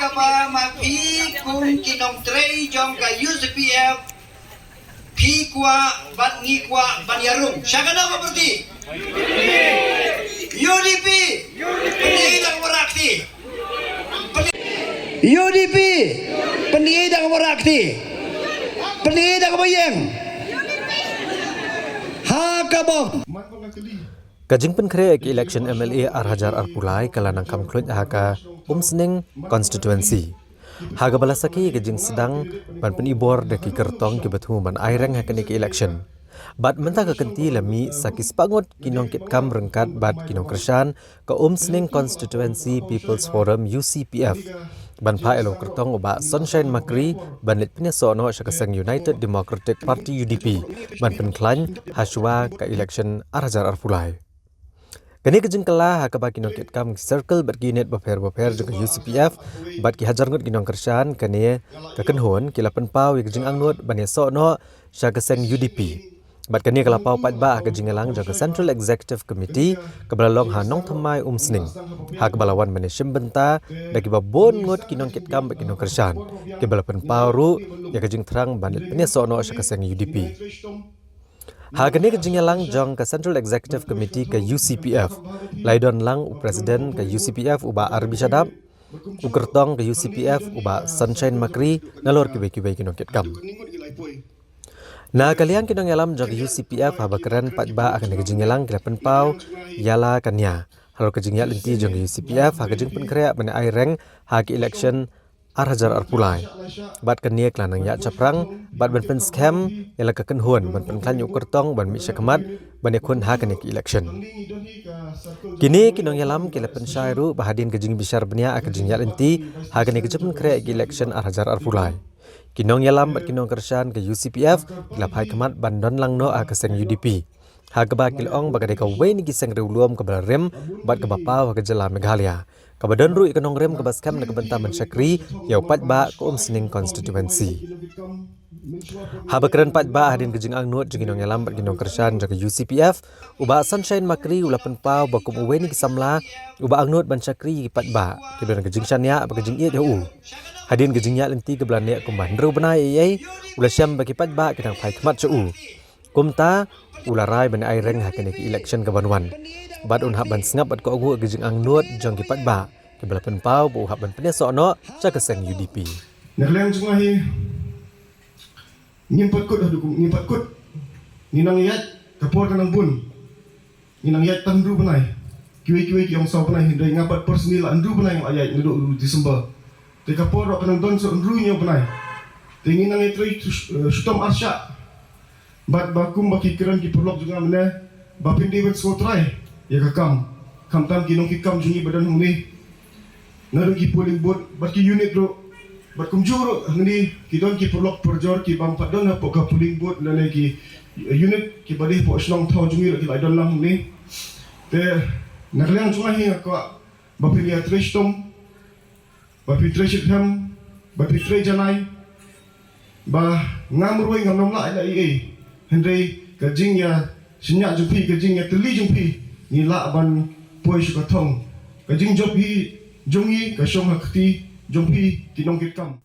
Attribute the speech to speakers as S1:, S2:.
S1: kapa mapi kung kinong tray jong ka UCPF pi kwa bat ni kwa banyarung siya ka na maperti UDP penidang merakti UDP penidang merakti penidang bayang hakabong
S2: Kajing penkre ek election MLA Arhajar Arpulai kalanang kamklut haka Umsning constituency. Haga balasaki kajing sedang ban penibor daki kertong ke betu ban aireng hakan ek election. Bat mentah kekenti lami sakis pangut kinong kit kam rengkat bat kinong kersan ke Umsning constituency People's Forum UCPF. Ban pa elo kertong oba Sunshine Makri ban lit pinyasono syakasang United Democratic Party UDP ban penklan haswa ke election Arhajar Arpulai. Kini kejeng kelah haka baki nongkit kam circle berginit baper juga UCPF bat ki hajar ngut ginong kersan kini kekenhun kila penpau kejeng angnut ban esok no syakaseng UDP. Bat kini kelapau pat ba kejeng elang jaga Central Executive Committee kebelalong hanong thamai umsning. Hak balawan ban benta daki babon ngut kinongkit kam baki nong kersan. Kebala penpau ru ya kejeng terang ban esok no syakaseng UDP. Hagani kejing lang jong ke Central Executive Committee ke UCPF. Laidon lang Presiden ke UCPF uba Arbi Syadab, ukertong ke UCPF uba Sunshine Makri nalor kibai-kibai kinongkit kam. Nah kalian kinong yalam jong ke UCPF haba keren patba akan kejing lang kila penpau yala kanya. Halo kejing yak linti jong ke UCPF ha kejing penkreak bani aireng haki election Arhajar Arpulai. Bat kenia kelanang yak caprang, bat ban pen scam yala kekenhuan ban pen klan yuk kertong ban mi syakamat ban yakun ha kenia ke election. Kini kinong yalam kila pen syairu bahadin kejing bisyar benia kejing yak linti ha kenia kejepen krea ke election Arhajar Arpulai. Kinong yalam bat kinong kersan ke UCPF kila pai kemat ban don lang no keseng UDP. Hagaba kilong bagade ka way ni giseng reuluam ke balarem bat ke bapau ke jela Meghalaya. Kabadon ru ikanong rem ke baskam na kebenta mensyakri yau pat ba ke umsning constituency. Habakran pat ba hadin kejing angnut jenginong yalam bat ginong kersan jaga UCPF uba Sunshine Makri ula penpau bakum uwe ni kisamla uba angnut ban syakri pat ba kiblan kejing syanya apa kejing iet hu. Hadin kejing yak lenti ke belane kumban ru benai yai ula syam bagi pat ba kitang pai kemat cu. Kumta ula rai ban aireng hakan ke election ke Banwan. Bat un hab ban sengap bat ko agu kejing angnut jong ki pat ba kibla penpau bu hab ban penesok no syakaseng UDP.
S3: Naklang sungai nyimpat kut dukung nyimpat kut ninang yat kapor kanang bun ninang yat tandu benai kiwi yang saw benai hindai ngapat personil andu benai yang ayat ngeduk Disember te kapor kanang don so andu nya benai te ninang etri sutom arsya bat bakum baki kiran ki perlok juga mena bapin dewan sotrai ya kakam kamtam kinong kikam jungi badan huni ngaru ki polling booth bat ki unit ro bat kumjuro ngni ki don ki perlok perjor ki bang padon ha ka polling booth nane ki unit ki badi po slong thau jungi ki lai don lang ni te naklang chunga hi ko bapin ya trestom bapin treshitham bapin trejanai ba ngamroi ngamnom la ila ai hendrei kajing ya sinya jumpi kajing ya teli jumpi ni la ban poi shu ka thong kajing job hi jongi ka shong hakti jompi kinong kitkam